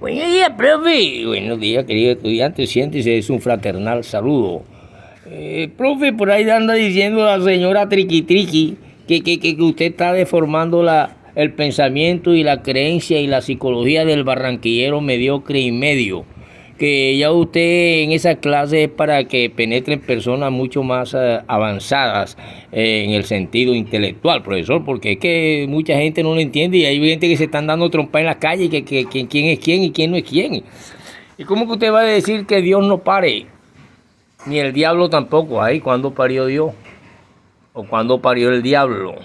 Buenos días, profe. Buenos días, querido estudiante. Siéntese, es un fraternal saludo. Profe, por ahí anda diciendo la señora Triqui Triqui que usted está deformando el pensamiento y la creencia y la psicología del barranquillero mediocre y medio. Que ya usted en esa clase es para que penetren personas mucho más avanzadas en el sentido intelectual, profesor, porque es que mucha gente no lo entiende y hay gente que se están dando trompa en la calle, que quién es quién y quién no es quién. ¿Y cómo que usted va a decir que Dios no pare? Ni el diablo tampoco. Ay, ¿cuándo parió Dios? ¿O cuándo parió el diablo?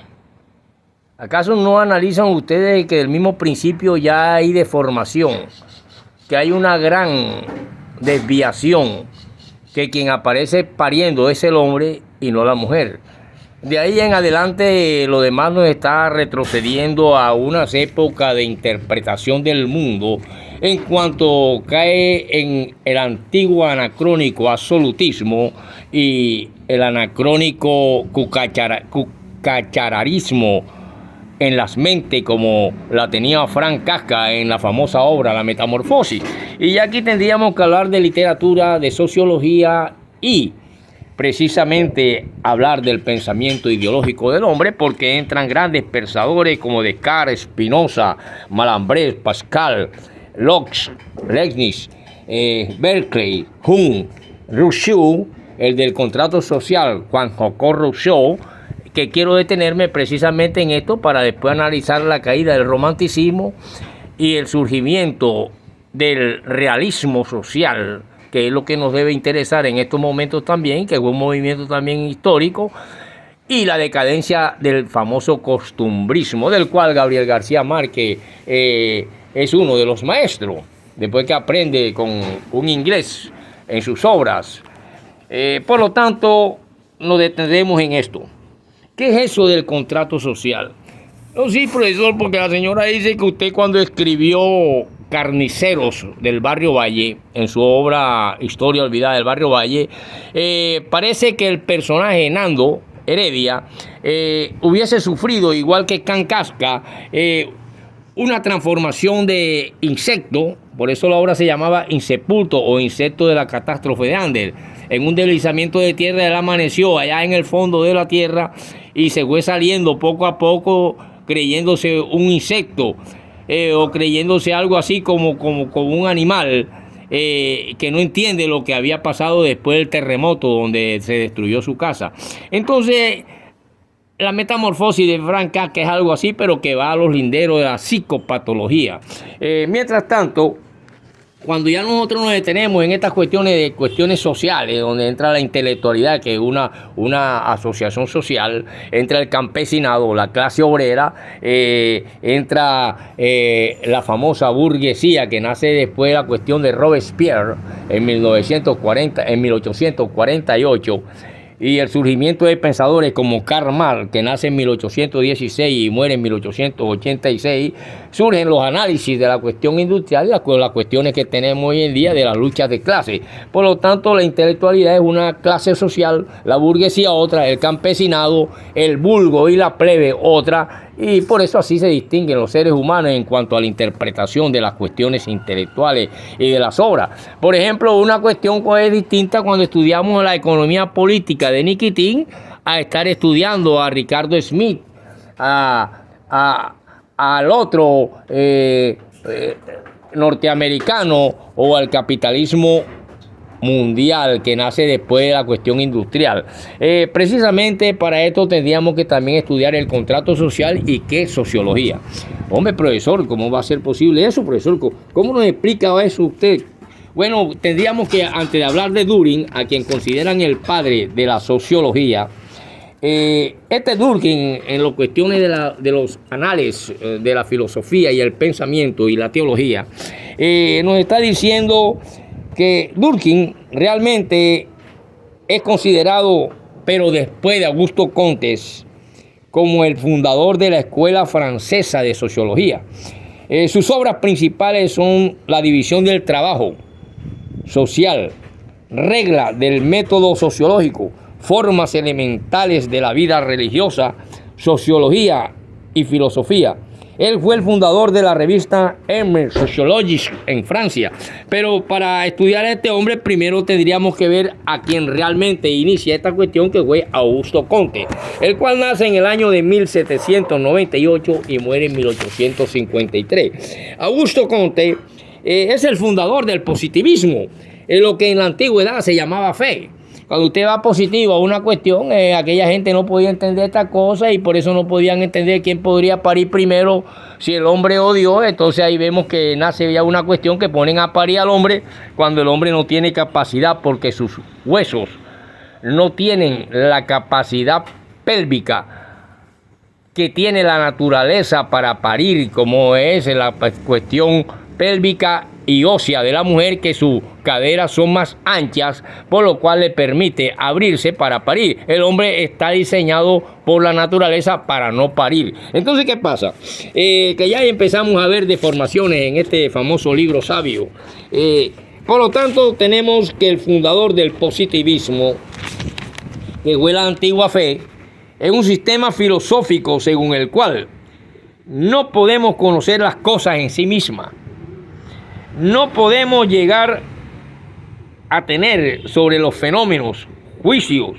¿Acaso no analizan ustedes que del mismo principio ya hay deformación? Que hay una gran desviación, que quien aparece pariendo es el hombre y no la mujer. De ahí en adelante lo demás nos está retrocediendo a unas épocas de interpretación del mundo en cuanto cae en el antiguo anacrónico absolutismo y el anacrónico cucachararismo en las mentes, como la tenía Franz Kafka en la famosa obra La Metamorfosis. Y ya aquí tendríamos que hablar de literatura, de sociología y precisamente hablar del pensamiento ideológico del hombre, porque entran grandes pensadores como Descartes, Spinoza, Malambres, Pascal, Locke, Leibniz, Berkeley, Hume, Rousseau, el del contrato social, Juan José Rousseau, que quiero detenerme precisamente en esto para después analizar la caída del romanticismo y el surgimiento del realismo social, que es lo que nos debe interesar en estos momentos también, que es un movimiento también histórico, y la decadencia del famoso costumbrismo, del cual Gabriel García Márquez es uno de los maestros, después que aprende con un inglés en sus obras. Por lo tanto, nos detendremos en esto. ¿Qué es eso del contrato social? No, sí, profesor, porque la señora dice que usted cuando escribió Carniceros del Barrio Valle, en su obra Historia Olvidada del Barrio Valle, parece que el personaje Nando Heredia hubiese sufrido, igual que Can Kafka, una transformación de insecto, por eso la obra se llamaba Insepulto o Insecto de la Catástrofe de Ander. En un deslizamiento de tierra, él amaneció allá en el fondo de la tierra y se fue saliendo poco a poco creyéndose un insecto o creyéndose algo así como un animal que no entiende lo que había pasado después del terremoto donde se destruyó su casa. Entonces, la metamorfosis de Franz Kafka es algo así, pero que va a los linderos de la psicopatología. Mientras tanto, cuando ya nosotros nos detenemos en estas cuestiones sociales, donde entra la intelectualidad, que es una asociación social, entra el campesinado, la clase obrera, entra la famosa burguesía, que nace después de la cuestión de Robespierre en 1848, y el surgimiento de pensadores como Karl Marx, que nace en 1816 y muere en 1886, surgen los análisis de la cuestión industrial y las cuestiones que tenemos hoy en día de las luchas de clase. Por lo tanto, la intelectualidad es una clase social, la burguesía otra, el campesinado, el vulgo y la plebe otra, y por eso así se distinguen los seres humanos en cuanto a la interpretación de las cuestiones intelectuales y de las obras. Por ejemplo, una cuestión es distinta cuando estudiamos la economía política de Nikitin a estar estudiando a Ricardo Smith, al otro norteamericano o al capitalismo mundial que nace después de la cuestión industrial. Precisamente para esto tendríamos que también estudiar el contrato social y qué es sociología. Hombre, profesor, ¿cómo va a ser posible eso, profesor? ¿Cómo nos explica eso usted? Bueno, tendríamos que, antes de hablar de Durkheim, a quien consideran el padre de la sociología, Durkheim, en las cuestiones de los anales de la filosofía y el pensamiento y la teología, nos está diciendo que Durkheim realmente es considerado, pero después de Augusto Comte, como el fundador de la Escuela Francesa de Sociología. Sus obras principales son La división del trabajo social, Regla del método sociológico, Formas elementales de la vida religiosa, Sociología y Filosofía, Él fue el fundador de la revista Eme Sociologist en Francia. Pero para estudiar a este hombre, primero tendríamos que ver a quien realmente inicia esta cuestión, que fue Augusto Comte, el cual nace en el año de 1798 y muere en 1853. Augusto Comte es el fundador del positivismo, lo que en la antigüedad se llamaba fe. Cuando usted va positivo a una cuestión, aquella gente no podía entender esta cosa y por eso no podían entender quién podría parir primero, si el hombre o Dios. Entonces ahí vemos que nace ya una cuestión que ponen a parir al hombre cuando el hombre no tiene capacidad, porque sus huesos no tienen la capacidad pélvica que tiene la naturaleza para parir, como es la cuestión pélvica y ósea de la mujer, que sus caderas son más anchas, por lo cual le permite abrirse para parir. El hombre está diseñado por la naturaleza para no parir. Entonces, ¿qué pasa? Que ya empezamos a ver deformaciones en este famoso libro sabio. Por lo tanto, tenemos que el fundador del positivismo, que fue la antigua fe, es un sistema filosófico según el cual no podemos conocer las cosas en sí mismas. No podemos llegar a tener sobre los fenómenos juicios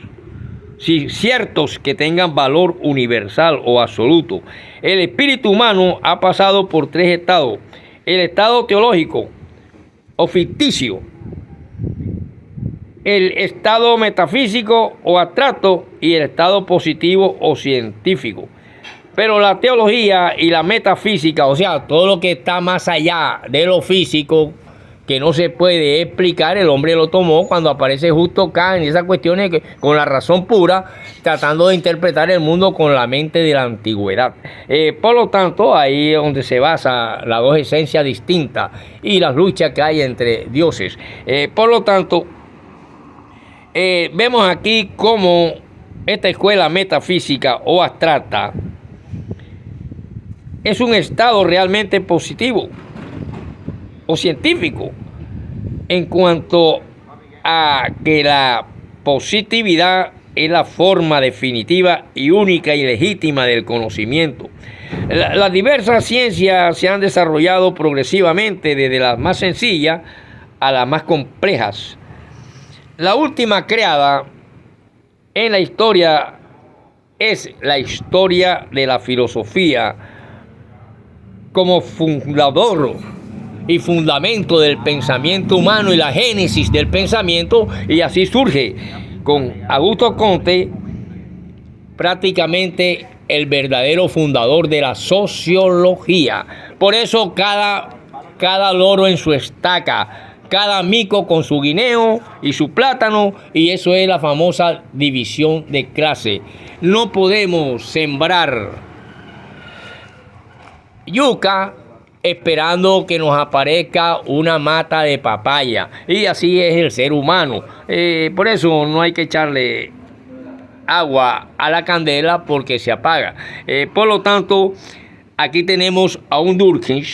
ciertos que tengan valor universal o absoluto. El espíritu humano ha pasado por tres estados: el estado teológico o ficticio, el estado metafísico o abstracto y el estado positivo o científico. Pero la teología y la metafísica, o sea, todo lo que está más allá de lo físico, que no se puede explicar, el hombre lo tomó cuando aparece justo acá en esas cuestiones, que, con la razón pura, tratando de interpretar el mundo con la mente de la antigüedad. Por lo tanto, ahí es donde se basa las dos esencias distintas y las luchas que hay entre dioses. Por lo tanto, vemos aquí cómo esta escuela metafísica o abstracta es un estado realmente positivo o científico, en cuanto a que la positividad es la forma definitiva y única y legítima del conocimiento. Las diversas ciencias se han desarrollado progresivamente desde las más sencillas a las más complejas. La última creada en la historia es la historia de la filosofía, como fundador y fundamento del pensamiento humano y la génesis del pensamiento, y así surge con Augusto Comte, prácticamente el verdadero fundador de la sociología. Por eso cada loro en su estaca, cada mico con su guineo y su plátano, y eso es la famosa división de clase. No podemos sembrar yuca esperando que nos aparezca una mata de papaya, y así es el ser humano. Por eso no hay que echarle agua a la candela porque se apaga. Por lo tanto, aquí tenemos a un Durkheim,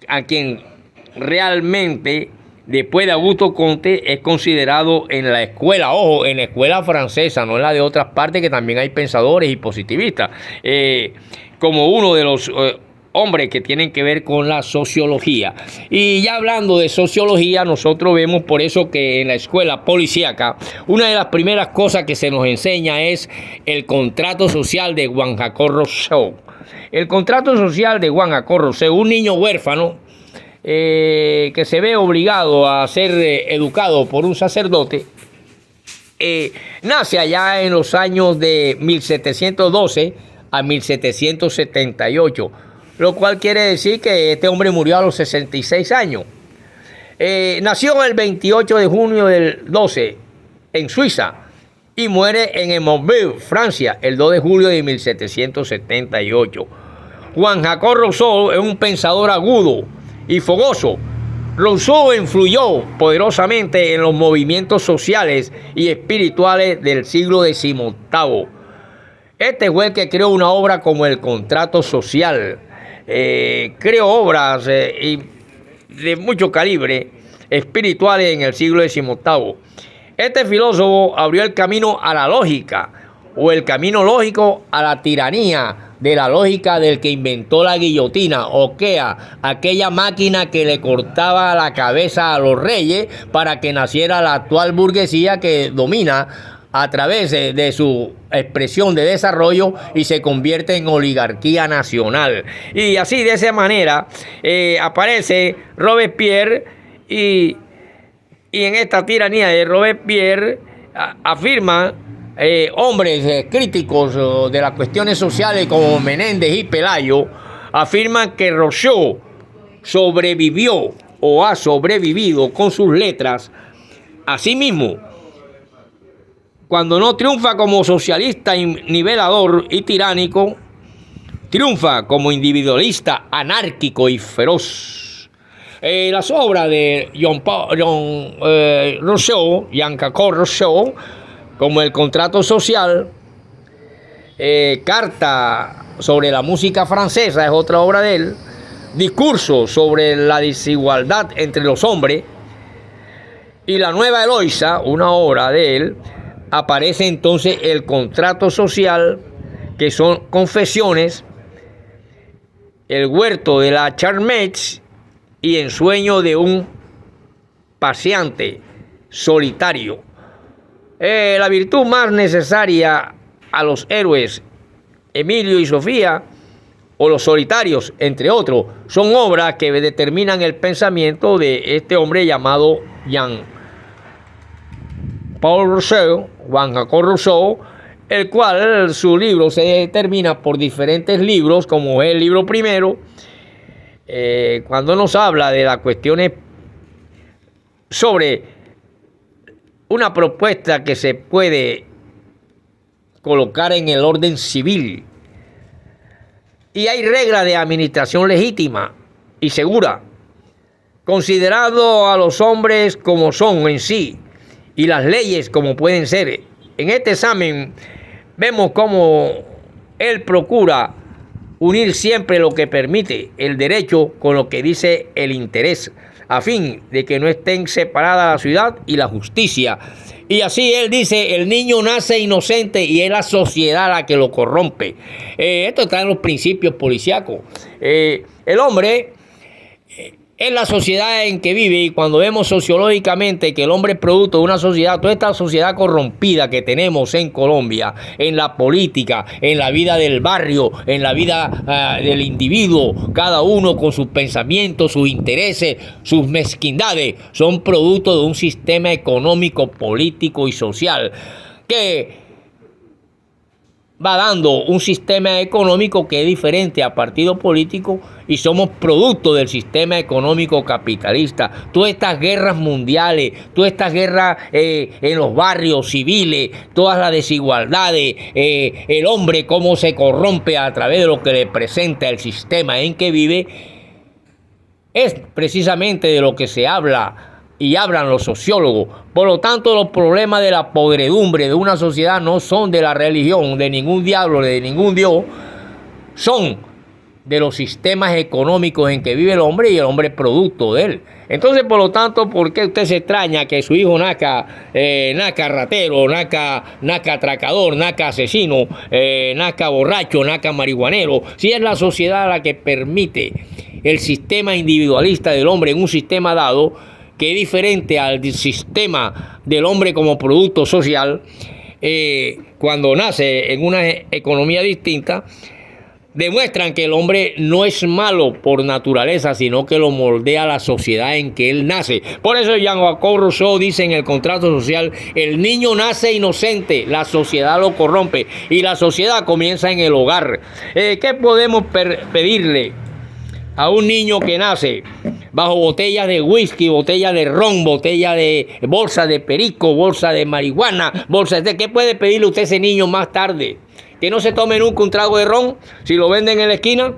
a quien realmente después de Augusto Comte es considerado en la escuela, ojo, en la escuela francesa, no en la de otras partes, que también hay pensadores y positivistas, como uno de los hombres que tienen que ver con la sociología. Y ya hablando de sociología, nosotros vemos por eso que en la escuela policíaca, una de las primeras cosas que se nos enseña es el contrato social de Jean-Jacques Rousseau. El contrato social de Jean-Jacques Rousseau, un niño huérfano que se ve obligado a ser educado por un sacerdote, nace allá en los años de 1712 a 1778, lo cual quiere decir que este hombre murió a los 66 años. Nació el 28 de junio del 12 en Suiza y muere en Montville, Francia, el 2 de julio de 1778. Jean-Jacques Rousseau es un pensador agudo y fogoso. Rousseau influyó poderosamente en los movimientos sociales y espirituales del siglo XVIII. Este fue el que creó una obra como El Contrato Social. Creó obras de mucho calibre espirituales en el siglo XVIII. Este filósofo abrió el camino a la lógica, o el camino lógico a la tiranía de la lógica del que inventó la guillotina, o sea, aquella máquina que le cortaba la cabeza a los reyes para que naciera la actual burguesía que domina a través de su expresión de desarrollo y se convierte en oligarquía nacional. Y así, de esa manera, aparece Robespierre y en esta tiranía de Robespierre afirma hombres críticos de las cuestiones sociales como Menéndez y Pelayo, afirman que Rousseau sobrevivió o ha sobrevivido con sus letras a sí mismo. Cuando no triunfa como socialista nivelador y tiránico, triunfa como individualista anárquico y feroz. Las obras de Rousseau, Jean-Jacques Rousseau, como El contrato social, Carta sobre la música francesa es otra obra de él, Discurso sobre la desigualdad entre los hombres, y La nueva Eloísa, una obra de él, aparece entonces El contrato social, que son confesiones, El huerto de la Charmette y Ensueño de un paseante solitario. La virtud más necesaria a los héroes Emilio y Sofía, o Los solitarios, entre otros, son obras que determinan el pensamiento de este hombre llamado Jean-Paul Rousseau, Jean-Jacques Rousseau, el cual su libro se determina por diferentes libros, como es el libro primero, cuando nos habla de las cuestiones sobre una propuesta que se puede colocar en el orden civil. Y hay reglas de administración legítima y segura, considerando a los hombres como son en sí y las leyes como pueden ser. En este examen vemos cómo él procura unir siempre lo que permite el derecho con lo que dice el interés, a fin de que no estén separadas la ciudad y la justicia. Y así él dice, el niño nace inocente y es la sociedad la que lo corrompe. Esto está en los principios policíacos. El hombre es la sociedad en que vive, y cuando vemos sociológicamente que el hombre es producto de una sociedad, toda esta sociedad corrompida que tenemos en Colombia, en la política, en la vida del barrio, en la vida del individuo, cada uno con sus pensamientos, sus intereses, sus mezquindades, son producto de un sistema económico, político y social que va dando un sistema económico que es diferente a partido político, y somos producto del sistema económico capitalista. Todas estas guerras mundiales, todas estas guerras en los barrios civiles, todas las desigualdades, el hombre cómo se corrompe a través de lo que le presenta el sistema en que vive, es precisamente de lo que se habla y hablan los sociólogos. Por lo tanto, los problemas de la podredumbre de una sociedad no son de la religión, de ningún diablo, de ningún Dios, son de los sistemas económicos en que vive el hombre, y el hombre es producto de él. Entonces, por lo tanto, ¿por qué usted se extraña que su hijo nazca ratero, nazca atracador, nazca asesino, nazca borracho, nazca marihuanero? Si es la sociedad la que permite el sistema individualista del hombre en un sistema dado, que es diferente al sistema del hombre como producto social, cuando nace en una economía distinta, demuestran que el hombre no es malo por naturaleza, sino que lo moldea la sociedad en que él nace. Por eso Jean-Jacques Rousseau dice en El contrato social, el niño nace inocente, la sociedad lo corrompe, y la sociedad comienza en el hogar. ¿Qué podemos pedirle a un niño que nace bajo botellas de whisky, botella de ron, botella de bolsa de perico, bolsa de marihuana, bolsa de... ¿Qué puede pedirle usted a ese niño más tarde? Que no se tome nunca un trago de ron si lo venden en la esquina,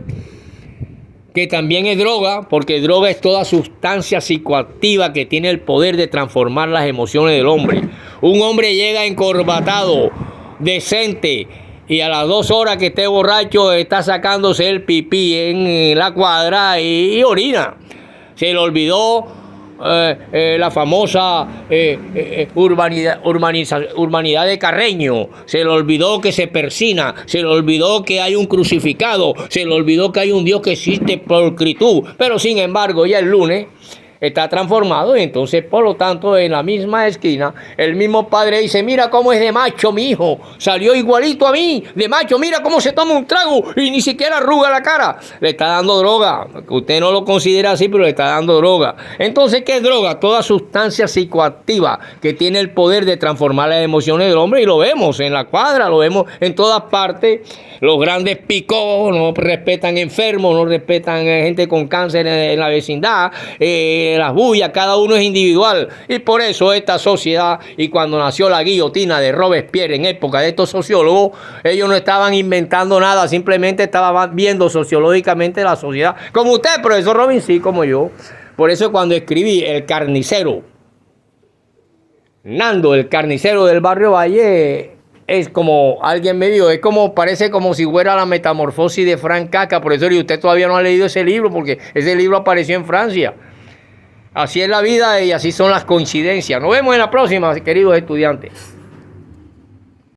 que también es droga, porque droga es toda sustancia psicoactiva que tiene el poder de transformar las emociones del hombre. Un hombre llega encorbatado, decente, y a las 2 horas que esté borracho está sacándose el pipí en la cuadra y orina. Se le olvidó la famosa urbanidad de Carreño, se le olvidó que se persina, se le olvidó que hay un crucificado, se le olvidó que hay un Dios que existe por critud, pero sin embargo ya el lunes está transformado y entonces por lo tanto en la misma esquina el mismo padre dice: mira cómo es de macho mi hijo, salió igualito a mí, de macho, mira cómo se toma un trago y ni siquiera arruga la cara. Le está dando droga, usted no lo considera así, pero le está dando droga. Entonces, ¿qué es droga? Toda sustancia psicoactiva que tiene el poder de transformar las emociones del hombre, y lo vemos en la cuadra, lo vemos en todas partes. Los grandes picos no respetan enfermos, no respetan gente con cáncer en la vecindad, las bullas, cada uno es individual. Y por eso esta sociedad, y cuando nació la guillotina de Robespierre en época de estos sociólogos, ellos no estaban inventando nada, simplemente estaban viendo sociológicamente la sociedad. Como usted, profesor Robin, sí, como yo. Por eso cuando escribí El carnicero, Nando, el carnicero del barrio Valle, es como, alguien me dijo, parece como si fuera la metamorfosis de Frank Kafka. Profesor, y usted todavía no ha leído ese libro, porque ese libro apareció en Francia. Así es la vida y así son las coincidencias. Nos vemos en la próxima, queridos estudiantes.